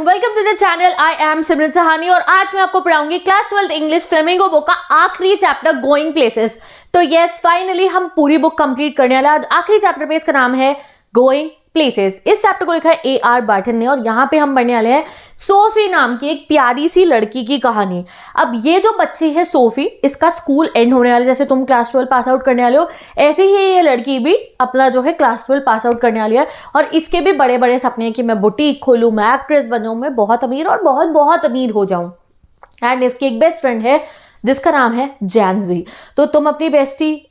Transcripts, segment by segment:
Welcome to the channel. I am Simran Sahani और आज मैं आपको पढ़ाऊंगी class 12th English flamingo book का आखिरी चैप्टर गोइंग प्लेसेस। तो यस, फाइनली हम पूरी बुक कंप्लीट करने वाले। आज आखिरी चैप्टर पे इसका नाम है गोइंग प्लेसेस। इस चैप्टर को लिखा है A.R. बार्टन ने और यहाँ पे हम पढ़ने वाले हैं सोफी नाम की एक प्यारी सी लड़की की कहानी। अब ये जो बच्ची है सोफी, इसका स्कूल एंड होने वाला, जैसे तुम क्लास 12 पास आउट करने वाले हो ऐसे ही ये लड़की भी अपना जो है क्लास 12 पास आउट करने वाली है। और इसके भी बड़े बड़े सपने हैं कि मैं बुटीक खोलूँ, मैं एक्ट्रेस बन जाऊँ, मैं बहुत अमीर और बहुत बहुत अमीर हो जाऊँ। एंड इसकी एक बेस्ट फ्रेंड है जिसका नाम है जैनजी। तो तुम अपनी बेस्टी,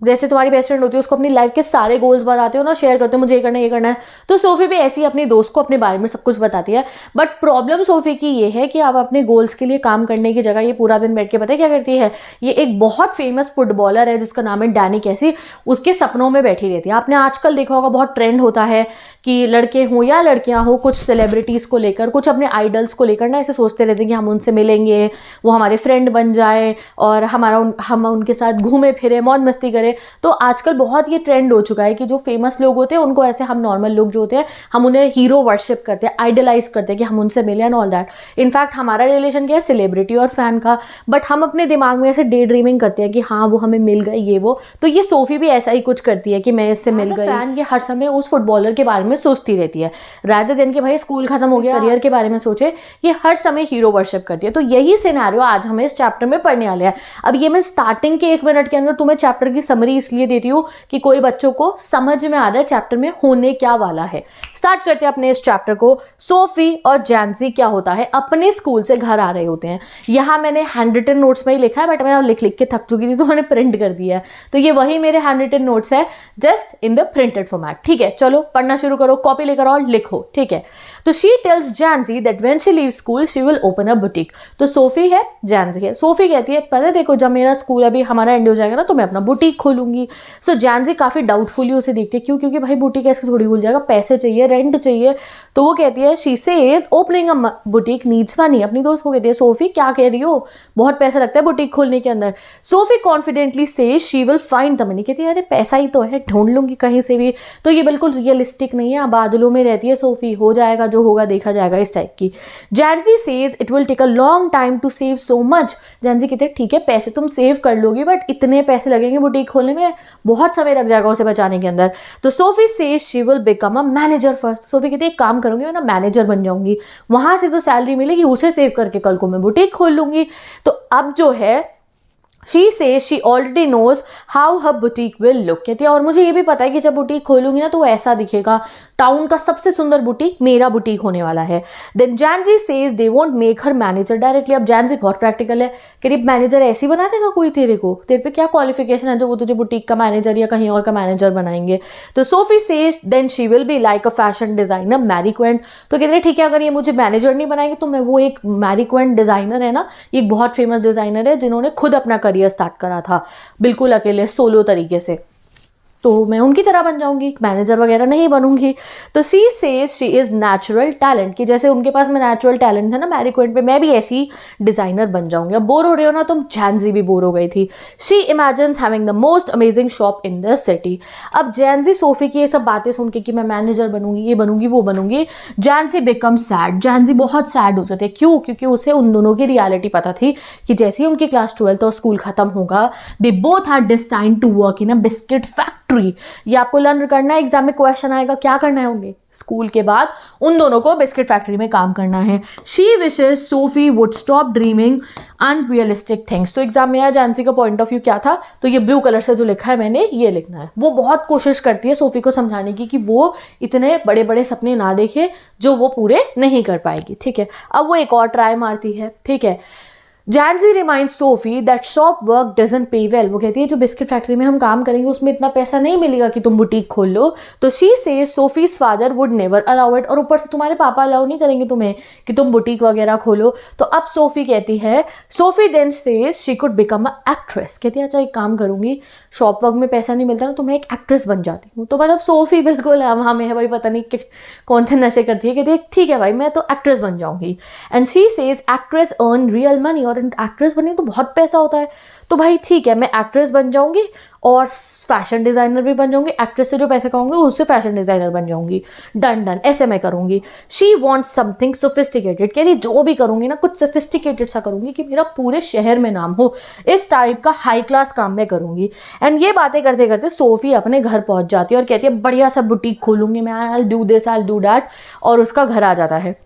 जैसे तुम्हारी बेस्ट फ्रेंड होती है, उसको अपनी लाइफ के सारे गोल्स बताते हो ना, शेयर करते हो मुझे ये करना है ये करना है। तो सोफी भी ऐसी अपनी दोस्त को अपने बारे में सब कुछ बताती है। बट प्रॉब्लम सोफी की ये है कि अब अपने गोल्स के लिए काम करने की जगह ये पूरा दिन बैठ के पता है क्या करती है। ये एक बहुत फेमस फुटबॉलर है जिसका नाम है डैनी कैसी, उसके सपनों में बैठी रहती है। आपने आजकल देखा होगा बहुत ट्रेंड होता है कि लड़के हों या लड़कियां हो, कुछ सेलिब्रिटीज़ को लेकर, कुछ अपने आइडल्स को लेकर ना ऐसे सोचते रहते हैं कि हम उनसे मिलेंगे, वो हमारे फ्रेंड बन जाए और हम उनके साथ घूमे फिरे, मौज मस्ती करें। तो आजकल बहुत ये ट्रेंड हो चुका है कि जो फेमस लोग होते हैं उनको ऐसे हम नॉर्मल लोग जो होते हैं हम उन्हें हीरो वर्शिप करते हैं, आइडलाइज करते हैं कि हम उनसे मिले एंड ऑल दैट। इनफैक्ट हमारा रिलेशन क्या है, सेलिब्रिटी और फैन का। बट हम अपने दिमाग में ऐसे डे ड्रीमिंग करते हैं कि हाँ वो हमें मिल गए ये वो। तो ये सोफी भी ऐसा ही कुछ करती है कि मैं इससे मिल गई। फैन ये हर समय उस फुटबॉलर के बारे में सोचती रहती है, रादर देन कि भाई स्कूल खत्म हो गया, करियर के बारे में सोचे। ये हर समय हीरो वर्शिप करती है। तो यही सिनेरियो आज हमें इस चैप्टर में पढ़ने वाले हैं। अब ये मैं स्टार्टिंग के 1 मिनट के अंदर तुम्हें चैप्टर की समरी इसलिए देती हूँ कि कोई बच्चों को समझ में आ रहा है चैप्टर में होने क्या वाला है। स्टार्ट करते हैं अपने इस चैप्टर को। सोफी और जैनसी क्या होता है, अपने स्कूल से घर आ रहे होते हैं। यहाँ मैंने हैंड रिटन नोट्स में ही लिखा है, बट मैं लिख लिख के थक चुकी थी तो मैंने प्रिंट कर दिया है। तो ये वही मेरे हैंड रिटन नोट्स है, just in the printed format. ठीक है, चलो पढ़ना शुरू करो, कॉपी लेकर और लिखो। ठीक है, तो she tells Jansie that when she leave school she will open a boutique. तो सोफी है, जैनसी है। सोफी कहती है पता है देखो, जब मेरा स्कूल अभी हमारा एंड हो जाएगा ना तो मैं अपना बुटीक खोलूंगी। सो जैनसी काफी डाउटफुली उसे देखती है, क्यों? क्योंकि भाई बुटीक ऐसे थोड़ी खुल जाएगा, पैसे चाहिए, रेंट चाहिए। तो वो कहती है she says opening a boutique needs money. अपनी दोस्त को कहती है सोफी क्या कह रही हो, बहुत पैसा लगता है बुटीक खोलने के अंदर। Sophie confidently says she will find the money. कहती है अरे पैसा ही तो है, ढूंढ लूंगी कहीं से भी। तो ये बिल्कुल रियलिस्टिक नहीं है, बादलों में रहती है सोफी, हो जाएगा जो होगा देखा जाएगा, इस टाइप की। Jancy says it will take a long time to save so much. Jancy कहते हैं ठीक है पैसे तुम सेव कर लोगी, बट इतने पैसे लगेंगे बुटीक खोलने में, बहुत समय लग जाएगा उसे बचाने के अंदर। तो Sophie says she will become a manager first. Sophie कहती है एक काम करूंगी, मैं ना मैनेजर बन जाऊंगी, वहां से तो सैलरी मिलेगी, उसे सेव करके कल को मैं बुटीक खोल लूंगी। तो अब जो है She says she already knows how her boutique will look। कहती है और मुझे ये भी पता है कि जब बुटीक खोलूंगी ना तो वो ऐसा दिखेगा, टाउन का सबसे सुंदर बुटीक मेरा बुटीक होने वाला है। Then Janji says they won't make her manager directly। अब जानजी बहुत प्रैक्टिकल है, करीब मैनेजर ऐसे ही बना देगा कोई तेरे को, तेरे पे क्या क्वालिफिकेशन है जो वो तुझे बुटीक का मैनेजर या कहीं और का मैनेजर बनाएंगे। तो Sophie says then she will be like a fashion designer Mary Quant. तो कहते हैं ठीक है अगर ये मुझे मैनेजर नहीं बनाएंगे तो मैं वो एक मैरी क्वेंट डिजाइनर है ना, एक बहुत फेमस डिजाइनर है जिन्होंने खुद अपना करियर स्टार्ट करा था बिल्कुल अकेले सोलो तरीके से, तो मैं उनकी तरह बन जाऊंगी, मैनेजर वगैरह नहीं बनूंगी। तो she says she is natural talent, कि जैसे उनके पास में नेचुरल टैलेंट है ना मैरी क्वेंट पे, मैं भी ऐसी डिजाइनर बन जाऊंगी। अब बोर हो रहे हो ना तुम, जैनजी भी बोर हो गई थी। She imagines having the most amazing shop in the city. अब जैनजी सोफी की ये सब बातें सुन के कि मैं मैनेजर बनूंगी, ये बनूंगी वो बनूंगी, जैनजी बिकम सैड। जैनजी बहुत सैड हो जाते हैं। क्यों? क्योंकि उसे उन दोनों की रियलिटी पता थी कि जैसे ही उनकी क्लास 12 और स्कूल खत्म होगा, they both are destined to work in a biscuit factory. ये आपको लर्न करना है, एग्जाम में क्वेश्चन आएगा, क्या करना है उन्हें स्कूल के बाद, उन दोनों को बिस्किट फैक्ट्री में काम करना है। She wishes Sophie would stop dreaming unrealistic things. तो एग्जाम में आया जैनसी का पॉइंट ऑफ व्यू क्या था, तो ये ब्लू कलर से जो लिखा है मैंने ये लिखना है। वो बहुत कोशिश करती है सोफी को समझाने की कि वो इतने बड़े बड़े सपने ना देखे जो वो पूरे नहीं कर पाएगी। ठीक है, अब वो एक और ट्राई मारती है। ठीक है, Jancy reminds Sophie that shop work doesn't pay well. वो कहती है जो बिस्किट फैक्ट्री में हम काम करेंगे उसमें इतना पैसा नहीं मिलेगा कि तुम बुटीक खोल लो। तो she says Sophie's father would never allow it. और ऊपर से तुम्हारे पापा अलाउ नहीं करेंगे तुम्हें कि तुम बुटीक वगैरह खोलो। तो अब सोफी कहती है, Sophie then says she could become a actress. कहती है अच्छा एक काम करूंगी, शॉप वर्क में पैसा नहीं मिलता ना तो मैं एक एक्ट्रेस बन जाती हूँ। तो मतलब सोफी बिल्कुल हमें है भाई, पता नहीं कौन से नशे करती है। कहती है ठीक है भाई मैं तो एक्ट्रेस बन जाऊंगी। And she says actress earn real money. और एक्ट्रेस बनी तो बहुत पैसा होता है, तो भाई ठीक है, मैं एक्ट्रेस बन जाऊंगी और फैशन डिज़ाइनर भी बन जाऊंगी, एक्ट्रेस से जो पैसे कमाऊंगी उससे फैशन डिज़ाइनर बन जाऊंगी, डन डन, ऐसे मैं करूंगी। शी वॉन्ट्स समथिंग सोफिस्टिकेटेड, कह रही जो भी करूंगी ना कुछ सोफिस्टिकेटेड सा करूंगी कि मेरा पूरे शहर में नाम हो, इस टाइप का हाई क्लास काम मैं करूंगी। एंड ये बातें करते करते सोफी अपने घर पहुंच जाती है और कहती है बढ़िया सा बुटीक खोलूंगी मैं, I do this, I do that, और उसका घर आ जाता है।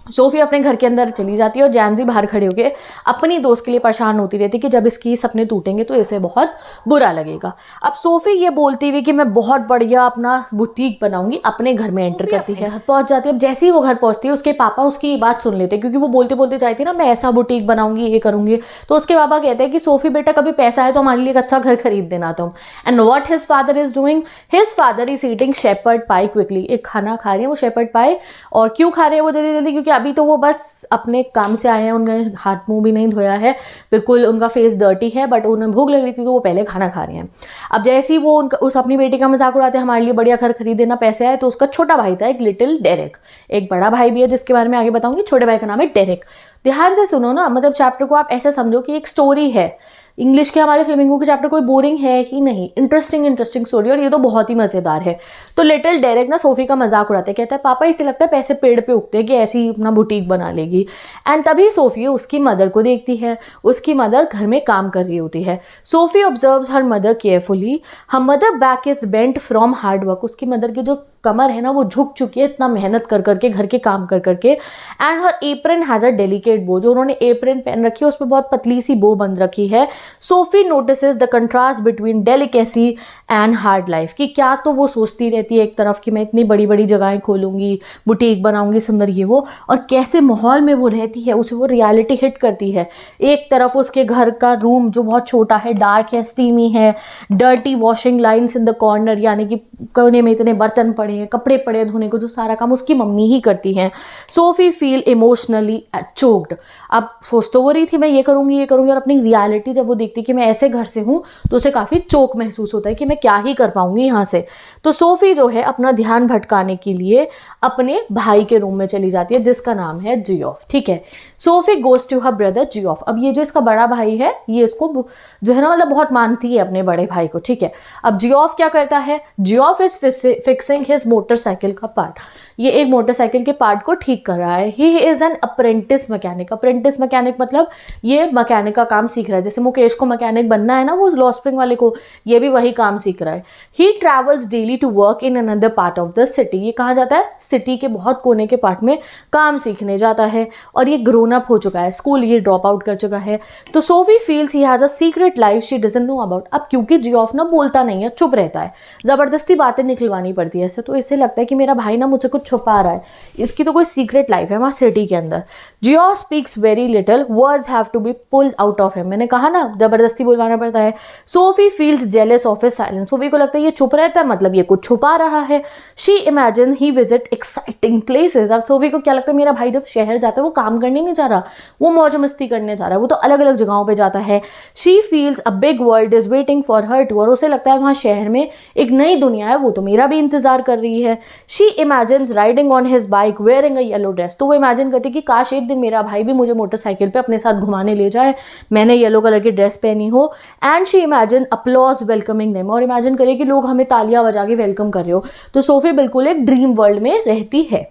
सोफी अपने घर के अंदर चली जाती है और जैनजी बाहर खड़े होकर अपनी दोस्त के लिए परेशान होती रहती है कि जब इसकी सपने टूटेंगे तो इसे बहुत बुरा लगेगा। अब सोफी ये बोलती हुई कि मैं बहुत बढ़िया अपना बुटीक बनाऊंगी अपने घर में एंटर करती है, घर पहुंच जाती है। अब जैसे ही वो घर पहुंचती है उसके पापा उसकी बात सुन लेते हैं, क्योंकि वो बोलते बोलते जाती है ना मैं ऐसा बुटीक बनाऊंगी, ये करूंगी। तो उसके पापा कहते हैं कि सोफी बेटा कभी पैसा है तो हमारे लिए एक अच्छा घर खरीद देना तुम। And what his father is doing, his father is eating shepherd pie quickly, एक खाना खा रहे हैं वो शेपर्ड पाई। और क्यों खा रहे हैं वो जल्दी जल्दी, क्योंकि अभी तो वो बस अपने काम से आए हैं, उन्होंने हाथ मुंह भी नहीं धोया है, बिल्कुल उनका फेस डर्टी है, बट उन्हें भूख लग रही थी तो वो पहले खाना खा रहे हैं। अब जैसे ही वो उस अपनी बेटी का मजाक उड़ाते हैं हमारे लिए बढ़िया घर खरीद देना, पैसे आए, तो उसका छोटा भाई था एक लिटिल डेरेक, एक बड़ा भाई भी है जिसके बारे में आगे बताऊंगी, छोटे भाई का नाम है डेरेक। ध्यान से सुनो ना, मतलब चैप्टर को आप ऐसा समझो कि एक स्टोरी है। इंग्लिश के हमारे फ्लेमिंगो के चैप्टर कोई बोरिंग है ही नहीं, इंटरेस्टिंग स्टोरी, और ये तो बहुत ही मज़ेदार है। तो लिटिल डेरेक ना सोफी का मजाक उड़ाते हैं, कहता है पापा इसे लगता है पैसे पेड़ पे उगते हैं कि ऐसी ही अपना बुटीक बना लेगी। एंड तभी सोफी उसकी मदर को देखती है, उसकी मदर घर में काम कर रही होती है। Sophie observes her mother carefully, her mother back is bent from hard work, उसकी मदर की जो कमर है ना वो झुक चुकी है इतना मेहनत कर करके, घर के काम कर करके। And her apron has a delicate बो, जो उन्होंने एप्रन पहन रखी है उस पर बहुत पतली सी बो बंद रखी है। Sophie notices the contrast between delicacy and hard life, कि क्या तो वो सोचती रहती है एक तरफ कि मैं इतनी बड़ी बड़ी जगहें खोलूंगी, बुटीक बनाऊंगी सुंदर ये वो, और कैसे माहौल में वो रहती है उसे वो रियलिटी हिट करती है। एक तरफ उसके घर का रूम जो बहुत छोटा है, डार्क है, स्टीमी है, dirty washing lines in the corner, यानी कि कोने में इतने बर्तन पड़े हैं, कपड़े पड़े हैं धोने को, जो सारा काम उसकी मम्मी ही करती हैं। सोफी फील इमोशनली चोक्ड, अब सोच तो वो रही थी मैं ये करूंगी, और अपनी रियलिटी जब वो देखती कि मैं ऐसे घर से हूँ तो उसे काफ़ी चोक महसूस होता है कि मैं क्या ही कर पाऊंगी यहाँ से। तो सोफी जो है अपना ध्यान भटकाने के लिए अपने भाई के रूम में चली जाती है जिसका नाम है जियोफ। ठीक है, Sophie goes to her brother Geoff. अब ये जो इसका बड़ा भाई है ये इसको जो है ना मतलब बहुत मानती है अपने बड़े भाई को। ठीक है, अब जियोफ क्या करता है, Geoff is fixing his motorcycle का पार्ट, ये एक मोटरसाइकिल के पार्ट को ठीक कर रहा है। He is an apprentice mechanic, apprentice mechanic मतलब ये मैकेनिक का काम सीख रहा है, जैसे मुकेश को मैकेनिक बनना है ना वो लॉ स्प्रिंग वाले को, ये भी वही काम सीख रहा है। He travels daily to work in another part of the city, ये कहाँ जाता है, सिटी के बहुत कोने के पार्ट में काम सीखने जाता है। और ये ग्रोन अप हो चुका है, स्कूल ये ड्रॉप आउट कर चुका है। तो Sophie feels he has a secret life she doesn't know about. अब क्योंकि जियोफ ना बोलता नहीं है, चुप रहता है, जबरदस्ती बातें निकलवानी पड़ती है इससे, तो इससे लगता है कि मेरा भाई ना मुझसे कुछ छुपा रहा है, इसकी तो कोई सीक्रेट लाइफ है वहाँ सिटी के अंदर। Geoff speaks very little, words have to be pulled out of him, मैंने कहा ना जबरदस्ती बुलवाना पड़ता है। Sophie feels jealous of his silence, Sophie को लगता है ये चुप रहता है मतलब ये कुछ छुपा रहा है। She imagine he visit exciting places, अब सोफी को क्या लगता है मेरा भाई जब शहर जाता है वो काम करने नहीं जा रहा, वो मौज मस्ती करने जा रहा है, वो तो अलग अलग जगहों पे जाता है। She feels a big world is waiting for her too, और उसे लगता है वहाँ शहर में एक नई दुनिया है, वो तो मेरा भी इंतजार कर रही है। She imagines riding on his bike wearing a yellow dress, तो वो इमेजिन करती कि काश एक दिन मेरा भाई भी मुझे मोटरसाइकिल पे अपने साथ घुमाने ले जाए, मैंने येलो कलर की ड्रेस पहनी हो। And she imagine applause welcoming them, और इमेजिन करे कि लोग हमें तालियां बजा के वेलकम कर रहे हो। तो सोफी बिल्कुल एक ड्रीम वर्ल्ड में रहती है।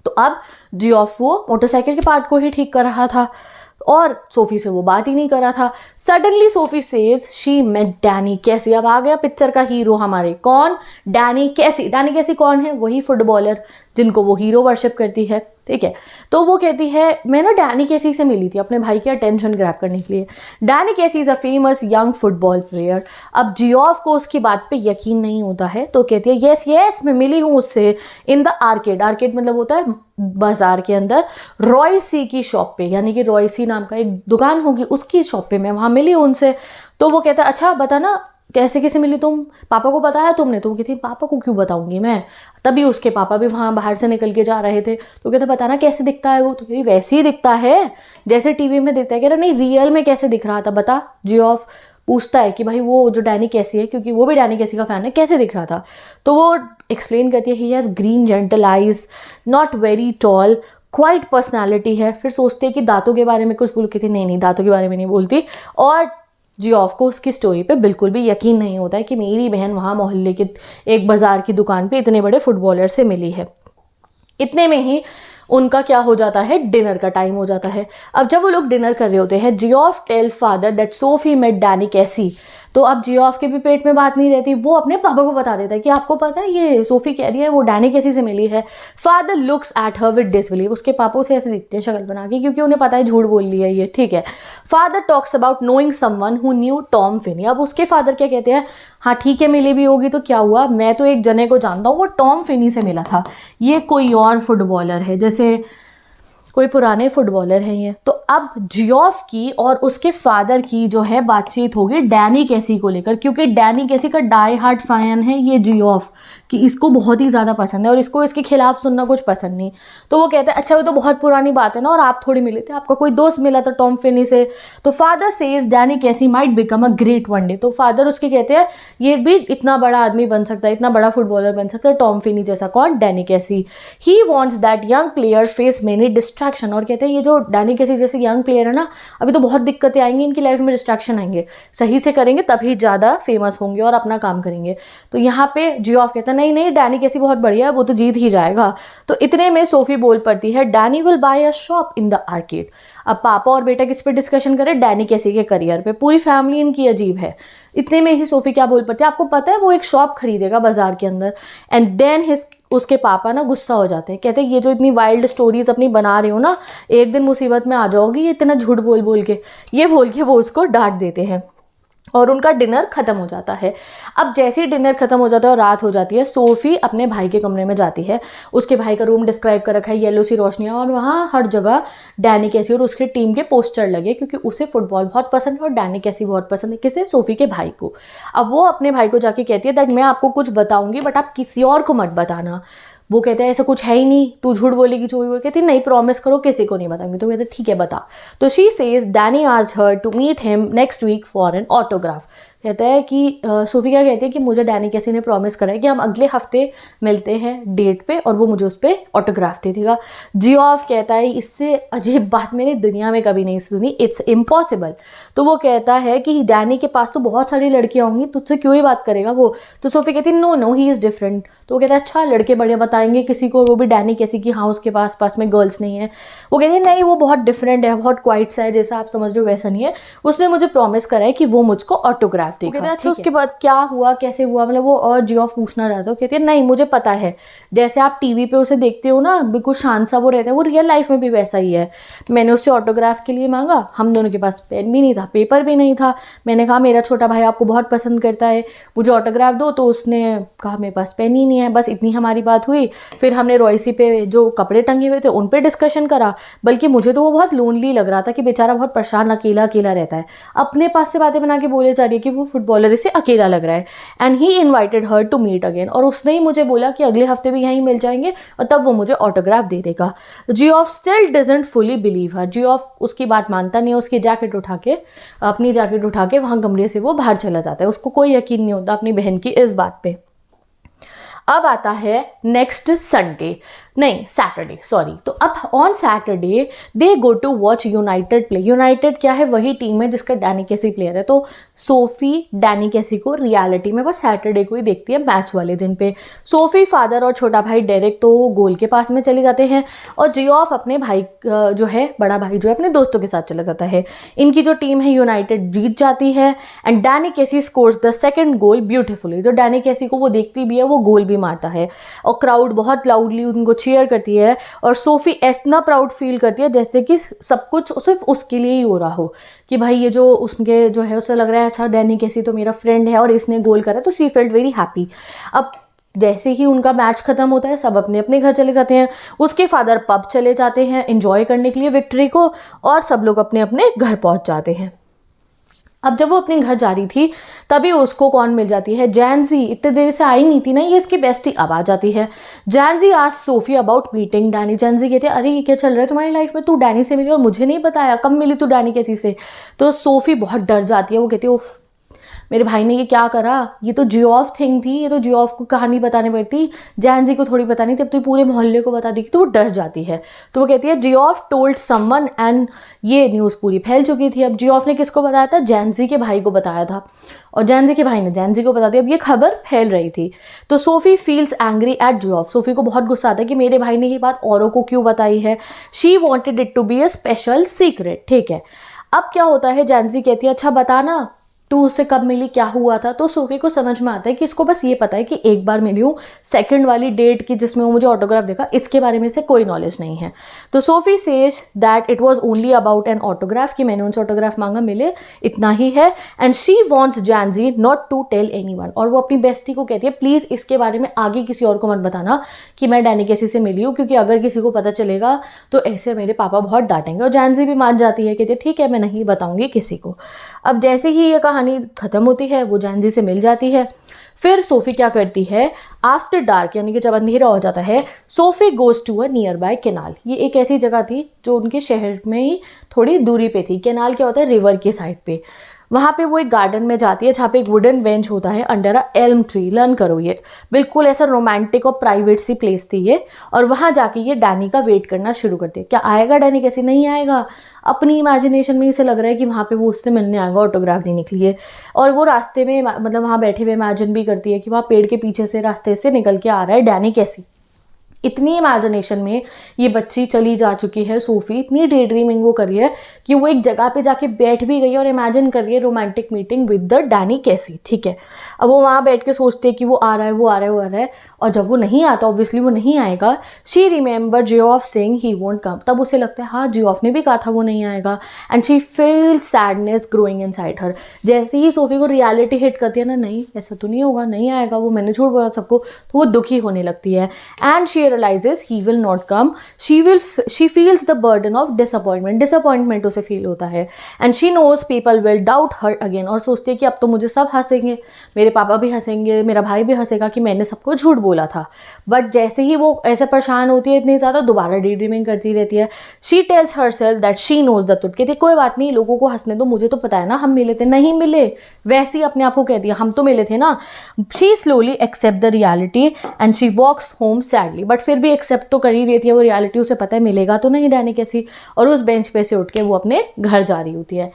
तो अब जियोफ वो मोटरसाइकिल के पार्ट को ही ठीक कर रहा था और सोफी से वो बात ही नहीं कर रहा था। Suddenly Sophie says she met Danny Casey, अब आ गया पिक्चर का हीरो हमारे, कौन, डैनी कैसी। डैनी कैसी कौन है, वही फुटबॉलर जिनको वो हीरो वर्शिप करती है। ठीक है, तो वो कहती है मैं ना डैनी कैसी से मिली थी अपने भाई की अटेंशन ग्रैब करने के लिए। डैनी कैसी is a famous young football player. अब जियोफ को उसकी बात पे यकीन नहीं होता है, तो कहती है यस यस मैं मिली हूँ उससे इन द आर्केड, आर्केड मतलब होता है बाजार के अंदर, रॉय सी की शॉप पे, यानी कि रॉय सी नाम का एक दुकान होगी उसकी शॉप पे मैं वहाँ मिली हूँ उनसे। तो वो कहता है अच्छा बता ना कैसे कैसे मिली तुम, पापा को बताया तुमने? तो वो कहती पापा को क्यों बताऊंगी मैं, तभी उसके पापा भी वहाँ बाहर से निकल के जा रहे थे। तो कहते बताना कैसे दिखता है वो, तो कहती वैसे ही दिखता है जैसे टीवी में दिखता है। कह रहा नहीं रियल में कैसे दिख रहा था बता। जियोफ पूछता है कि भाई वो जो डैनी कैसी है, क्योंकि वो भी डैनी कैसी का फैन है, कैसे दिख रहा था। तो वो एक्सप्लेन करती है he has green gentle eyes, not very tall, quite personality है। फिर सोचते हैं कि दांतों के बारे में कुछ बोल के थे, नहीं दांतों के बारे में नहीं बोलती। और जियोफ को उसकी स्टोरी पे बिल्कुल भी यकीन नहीं होता है कि मेरी बहन वहाँ मोहल्ले के एक बाज़ार की दुकान पे इतने बड़े फुटबॉलर से मिली है। इतने में ही उनका क्या हो जाता है, डिनर का टाइम हो जाता है। अब जब वो लोग डिनर कर रहे होते हैं, Geoff tell father that Sophie met Danny Casey. तो अब जियोफ के भी पेट में बात नहीं रहती, वो अपने पापा को बता देता है कि आपको पता है ये सोफी कह रही है वो डैनी कैसी से मिली है। Father looks at her with disbelieve, उसके पापा से ऐसे दिखते हैं शक्ल बना के, क्योंकि उन्हें पता है झूठ बोल लिया है ये, ठीक है। Father talks about knowing someone who knew Tom Finney. अब उसके फादर क्या कहते हैं, हाँ ठीक है मिली भी होगी तो क्या हुआ, मैं तो एक जने को जानता हूँ, वो टॉम फिनी से मिला था, ये कोई और फुटबॉलर है, जैसे कोई पुराने फुटबॉलर हैं ये। तो अब जियोफ की और उसके फादर की जो है बातचीत होगी डैनी कैसी को लेकर, क्योंकि डैनी कैसी का डाई हार्ट फैन है ये जियोफ, कि इसको बहुत ही ज़्यादा पसंद है और इसको इसके खिलाफ सुनना कुछ पसंद नहीं। तो वो कहता है अच्छा वो तो बहुत पुरानी बात है ना, और आप थोड़ी मिले थे, आपका कोई दोस्त मिला था टॉम फिनी से। तो फादर सेज डैनी कैसी might become a great one day. तो फादर उसके कहते हैं ये भी इतना बड़ा आदमी बन सकता है, इतना बड़ा फुटबॉलर बन सकता है टॉम फिनी जैसा। कौन, डैनी कैसी। He wants that young player face many distraction. और कहते हैं ये जो डैनी कैसी जैसे यंग प्लेयर है ना, अभी तो बहुत दिक्कतें आएंगी इनकी लाइफ में, डिस्ट्रैक्शन आएंगे, सही से करेंगे तभी ज़्यादा फेमस होंगे और अपना काम करेंगे। तो यहाँ पे जियोफ कहता है नहीं डैनी कैसी बहुत बढ़िया है, वो तो जीत ही जाएगा। तो इतने में सोफी बोल पड़ती है Danny will buy a shop in the arcade. अब पापा और बेटा किस पे डिस्कशन करें, डैनी कैसी के करियर पे। पूरी फैमिली इनकी अजीब है। इतने में ही सोफी क्या बोल पड़ती है, आपको पता है वो एक शॉप खरीदेगा बाजार के अंदर। एंड देन उसके पापा ना गुस्सा हो जाते हैं, कहते हैं ये जो इतनी वाइल्ड स्टोरीज अपनी बना रही हो ना, एक दिन मुसीबत में आ जाओगी, ये इतना झूठ बोल के, ये बोल के वो उसको डांट देते हैं और उनका डिनर खत्म हो जाता है। अब जैसे ही डिनर खत्म हो जाता है और रात हो जाती है, सोफी अपने भाई के कमरे में जाती है। उसके भाई का रूम डिस्क्राइब कर रखा है, येलो सी रोशनियाँ, और वहाँ हर जगह डैनी कैसी और उसके टीम के पोस्टर लगे, क्योंकि उसे फुटबॉल बहुत पसंद है और डैनी कैसी बहुत पसंद है, किसे, सोफी के भाई को। अब वो अपने भाई को जाके कहती है दैट मैं आपको कुछ बताऊंगी बट आप किसी और को मत बताना। वो कहते हैं ऐसा कुछ है ही नहीं, तू झूठ बोलेगी जो भी। वो कहती नहीं प्रॉमिस करो किसी को नहीं बताऊंगी। तो कहते ठीक है बता। तो she says Danny asked her to meet him next week for an autograph. कहता है कि सोफी क्या कहती है कि मुझे डैनी कैसी ने प्रॉमिस करा है कि हम अगले हफ्ते मिलते हैं डेट पे और वो मुझे उस पर ऑटोग्राफ दे देगा। जियोफ कहता है इससे अजीब बात मैंने दुनिया में कभी नहीं सुनी, इट्स इम्पॉसिबल। तो वो कहता है कि डैनी के पास तो बहुत सारी लड़कियां होंगी, तुझसे क्यों ही बात करेगा वो। तो सोफी कहती है नो ही इज़ डिफरेंट। तो वो कहता है अच्छा लड़के बड़े बताएंगे किसी को, वो भी डैनी कैसी कि हाँ उसके पास में गर्ल्स नहीं है। वो कहती है नहीं वो बहुत डिफरेंट है, बहुत क्वाइट सा है, जैसा आप समझ रहे हो वैसा नहीं है। उसने मुझे प्रॉमिस करा है कि वो मुझको ऑटोग्राफ देगा। अच्छा उसके बाद क्या हुआ कैसे हुआ, मतलब वो और जियोफ पूछना चाहता है। कहती है नहीं मुझे पता है, जैसे आप टीवी पे उसे देखते हो ना बिल्कुल शांत सा वो रहता है, वो रियल लाइफ में भी वैसा ही है। मैंने उससे ऑटोग्राफ के लिए मांगा, हम दोनों के पास पेन भी नहीं था, पेपर भी नहीं था। मैंने कहा मेरा छोटा भाई आपको बहुत पसंद करता है, मुझे ऑटोग्राफ दो। तो उसने कहा मेरे पास पेन ही नहीं है। बस इतनी हमारी बात हुई। फिर हमने रॉयसी पे जो कपड़े टंगे हुए थे उन पे डिस्कशन करा। बल्कि मुझे तो वो बहुत लोनली लग रहा था कि बेचारा बहुत परेशान अकेला रहता है। अपने पास से बातें बना के बोले जा रही है कि वो फुटबॉलर इसे अकेला लग रहा है। And he invited her to meet again. और उसने ही मुझे बोला कि अगले हफ्ते भी यहीं मिल जाएंगे और तब वो मुझे ऑटोग्राफ दे देगा। Geoff still doesn't fully believe her. Geoff उसकी बात मानता नहीं है। उसकी अपनी जैकेट उठा के वहाँ कमरे से वो बाहर चला जाता है। उसको कोई यकीन नहीं होता अपनी बहन की इस बात पे। अब आता है नेक्स्ट संडे, नहीं सैटरडे सॉरी। तो अब on Saturday they go to watch United play. United क्या है, वही टीम है जिसका डैनी कैसी प्लेयर है। तो सोफी डैनी कैसी को रियलिटी में बस सैटरडे को ही देखती है, मैच वाले दिन पे। सोफी फादर और छोटा भाई डेरेक तो गोल के पास में चले जाते हैं और जियोफ अपने भाई जो है बड़ा भाई जो है अपने दोस्तों के साथ चला जाता है। इनकी जो टीम है यूनाइटेड जीत जाती है एंड डैनी कैसी scores the second goal beautifully. तो डैनी कैसी को वो देखती भी है, वो गोल भी मारता है और क्राउड बहुत लाउडली उनको चीयर करती है और सोफी इतना प्राउड फील करती है जैसे कि सब कुछ सिर्फ उसके लिए ही हो रहा हो, कि भाई ये जो उसके जो है उसे लग रहा है अच्छा डैनी कैसी तो मेरा फ्रेंड है और इसने गोल करा। तो शी फेल्ट वेरी हैप्पी। अब जैसे ही उनका मैच खत्म होता है सब अपने अपने घर चले जाते हैं। उसके फादर पब चले जाते हैं एंजॉय करने के लिए विक्ट्री को और सब लोग अपने अपने घर पहुंच जाते हैं। अब जब वो अपने घर जा रही थी तभी उसको कौन मिल जाती है, जैनजी। इतने देर से आई नहीं थी ना, ये इसकी बेस्टी अब आ जाती है। जैनजी आज Sophie about meeting Danny. Gen Z कहते हैं अरे ये क्या चल रहा है तुम्हारी लाइफ में, तू डैनी से मिली और मुझे नहीं बताया, कब मिली तू डैनी कैसी से। तो सोफी बहुत डर जाती है, वो कहती है मेरे भाई ने ये क्या करा, ये तो जियोफ थिंग थी, ये तो जियोफ को कहानी बताने पड़ती, जैनजी को थोड़ी बतानी थी, अब तो पूरे मोहल्ले को बता दी। तो वो डर जाती है। तो वो कहती है जियोफ टोल्ड समवन, एंड ये न्यूज़ पूरी फैल चुकी थी। अब जियोफ ने किसको बताया था? जैनजी के भाई को बताया था, और जैनजी के भाई ने जैनजी को बता दिया। अब ये खबर फैल रही थी। तो Sophie feels angry at Geoff. Sophie को बहुत गुस्सा आता है कि मेरे भाई ने ये बात औरों को क्यों बताई है। She wanted it to be a special secret. ठीक है, अब क्या होता है, जैनजी कहती है अच्छा बताना तू उससे कब मिली, क्या हुआ था। तो सोफी को समझ में आता है कि इसको बस ये पता है कि एक बार मिली हूँ, सेकंड वाली डेट की जिसमें वो मुझे ऑटोग्राफ देखा, इसके बारे में से कोई नॉलेज नहीं है। तो Sophie says that it was only about an autograph, कि मैंने उनसे ऑटोग्राफ मांगा, मिले, इतना ही है। एंड शी वॉन्ट्स जैनजी नॉट टू टेल एनीवन, और वो अपनी बेस्टी को कहती है प्लीज़ इसके बारे में आगे किसी और को मत बताना कि मैं डैनी कैसी से मिली हूँ, क्योंकि अगर किसी को पता चलेगा तो ऐसे मेरे पापा बहुत डांटेंगे। और जैनजी भी मान जाती है, कहती है ठीक है मैं नहीं बताऊंगी किसी को। अब जैसे ही ये कहानी खत्म होती है, वो जैनजी से मिल जाती है। फिर सोफी क्या करती है, आफ्टर डार्क यानी कि जब अंधेरा हो जाता है, Sophie goes to a nearby canal. ये एक ऐसी जगह थी जो उनके शहर में ही थोड़ी दूरी पे थी। कैनाल क्या होता है, रिवर के साइड पे। वहाँ पे वो एक गार्डन में जाती है जहाँ पे एक वुडन बेंच होता है under a Elm tree. Learn करो, ये बिल्कुल ऐसा रोमांटिक और प्राइवेट सी प्लेस थी ये। और वहाँ जाके ये डैनी का वेट करना शुरू करती है। क्या आएगा डैनी, कैसे नहीं आएगा। अपनी इमेजिनेशन में इसे लग रहा है कि वहाँ पे वो उससे मिलने आएगा ऑटोग्राफ देने के लिए। और वो रास्ते में मतलब वहाँ बैठे हुए इमेजिन भी करती है कि वहाँ पेड़ के पीछे से रास्ते से निकल के आ रहा है डैनी कैसी। इतनी इमेजिनेशन में ये बच्ची चली जा चुकी है सोफी, इतनी डे ड्रीमिंग वो करी है कि वो एक जगह पे जाके बैठ भी गई और इमेजिन कर रही है romantic meeting with the Danny कैसी। ठीक है, अब वो वहाँ बैठ के सोचते हैं कि वो आ रहा है, वो आ रहा है, वो आ रहा है, और जब वो नहीं आता, ऑब्वियसली वो नहीं आएगा, she remember Geoff saying he won't come. तब उसे लगता है हाँ जियोफ ने भी कहा था वो नहीं आएगा, and she feels sadness growing inside her. जैसे ही सोफी को रियलिटी हिट करती है ना, नहीं ऐसा तो नहीं होगा, नहीं आएगा वो, मैंने झूठ बोला सबको, तो वो दुखी होने लगती है। And she realizes he will not come, she feels the burden of disappointment उसे फील होता है। and she knows people will doubt her again, और सोचती है कि अब तो मुझे सब हंसेंगे, मेरे पापा भी हंसेंगे, मेरा भाई भी हंसेगा कि मैंने सबको झूठ बोला था। बट जैसे ही वो ऐसे परेशान होती है इतनी ज़्यादा, दोबारा डे ड्रीमिंग करती रहती है। she tells herself that she knows the truth, कहती कोई बात नहीं, लोगों को हंसने दो, मुझे तो पता है ना हम मिले थे, नहीं मिले, वैसे ही अपने आप को कह दिया हम तो मिले थे ना। she slowly accept the reality and she walks home sadly, but फिर भी एक्सेप्ट तो कर ही देती है वो रियलिटी, उसे पता है मिलेगा तो नहीं डैनी कैसी। और उस बेंच पे से उठ के वो अपने घर जा रही होती है।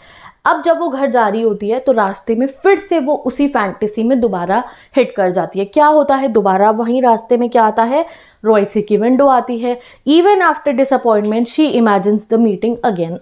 अब जब वो घर जा रही होती है तो रास्ते में फिर से वो उसी फैंटेसी में दोबारा हिट कर जाती है। क्या होता है दोबारा, वहीं रास्ते में क्या आता है, रॉयसी की विंडो आती है। Even after disappointment she imagines the meeting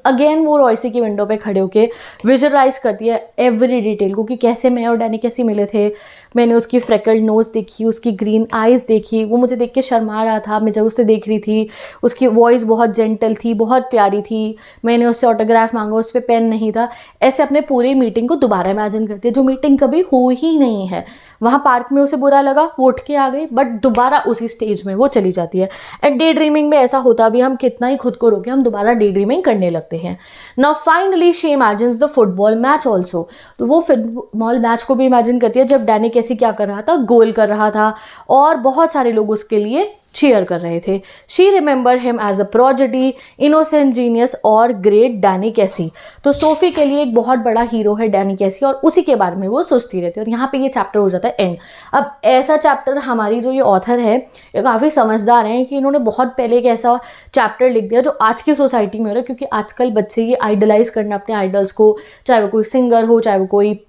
again वो रॉयसी की विंडो पे खड़े होकर विजुअलाइज करती है एवरी डिटेल को कि कैसे मैं और डैनी कैसे मिले थे। मैंने उसकी फ्रेकल्ड नोज देखी, उसकी ग्रीन आइज़ देखी, वो मुझे देख के शर्मा रहा था मैं जब उसे देख रही थी, उसकी वॉइस बहुत जेंटल थी, बहुत प्यारी थी, मैंने उससे ऑटोग्राफ मांगा, उस पर पेन नहीं था। ऐसे अपने पूरी मीटिंग को दोबारा इमेजिन करती है जो मीटिंग कभी हुई ही नहीं है। वहाँ पार्क में उसे बुरा लगा, वो उठ के आ गई, बट दोबारा उसी स्टेज में वो चली जाती है। एंड डे ड्रीमिंग में ऐसा होता भी, हम कितना ही खुद को रोके हम दोबारा डे ड्रीमिंग करने लगते हैं। Now finally she imagines the football match also, तो वो फुटबॉल मैच को भी इमेजिन करती है जब डैनी कैसी क्या कर रहा था, गोल कर रहा था और बहुत सारे लोग उसके लिए चीयर कर रहे थे। She remember him as a prodigy, innocent genius और ग्रेट डैनी कैसी। तो सोफी के लिए एक बहुत बड़ा हीरो है डैनी कैसी और उसी के बारे में वो सोचती रहती है। और यहाँ पे ये चैप्टर हो जाता है एंड। अब ऐसा चैप्टर, हमारी जो ये ऑथर है ये काफ़ी समझदार हैं कि इन्होंने बहुत पहले एक ऐसा चैप्टर लिख दिया जो आज की सोसाइटी में हो रहा है, क्योंकि आजकल बच्चे ये आइडलाइज करना अपने आइडल्स को, चाहे वो कोई सिंगर हो, चाहे वो कोई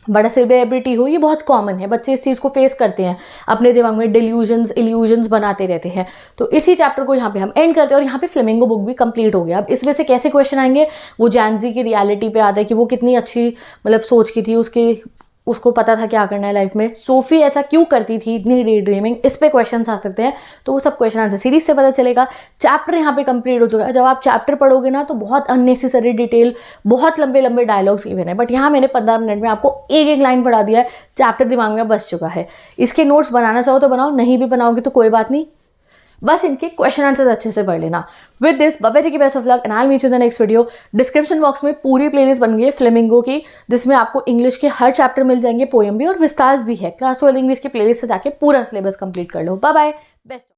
बड़ा सेलिब्रिटी हो, ये बहुत कॉमन है। बच्चे इस चीज़ को फेस करते हैं, अपने दिमाग में इल्यूजन्स बनाते रहते हैं। तो इसी चैप्टर को यहाँ पे हम एंड करते हैं और यहाँ पे फ्लेमिंगो बुक भी कंप्लीट हो गया। अब इसमें से कैसे क्वेश्चन आएंगे, वो जैनजी की रियलिटी पे आता है कि वो कितनी अच्छी मतलब सोच की थी, उसको पता था क्या करना है लाइफ में। सोफी ऐसा क्यों करती थी, इतनी डे ड्रीमिंग, इस पे क्वेश्चंस आ सकते हैं। तो वो सब क्वेश्चन आंसर सीरीज से पता चलेगा। चैप्टर यहाँ पे कंप्लीट हो चुका है। जब आप चैप्टर पढ़ोगे ना तो बहुत अननेसेसरी डिटेल, बहुत लंबे लंबे डायलॉग्स गिवन है, बट यहाँ मैंने 15 मिनट में आपको एक एक लाइन पढ़ा दिया है, चैप्टर दिमाग में बस चुका है। इसके नोट्स बनाना चाहो तो बनाओ, नहीं भी बनाओगे तो कोई बात नहीं, बस इनके क्वेश्चन आंसर्स अच्छे से पढ़ लेना। With this bye bye, best of luck and I will meet you in the next video. Description box में पूरी प्लेलिस्ट बन गई है फ्लेमिंगो की, जिसमें आपको इंग्लिश के हर चैप्टर मिल जाएंगे, पोएम भी और विस्तार भी है। क्लास 12 इंग्लिश की प्लेलिस्ट से जाके पूरा सिलेबस कंप्लीट कर लो। Bye bye, best.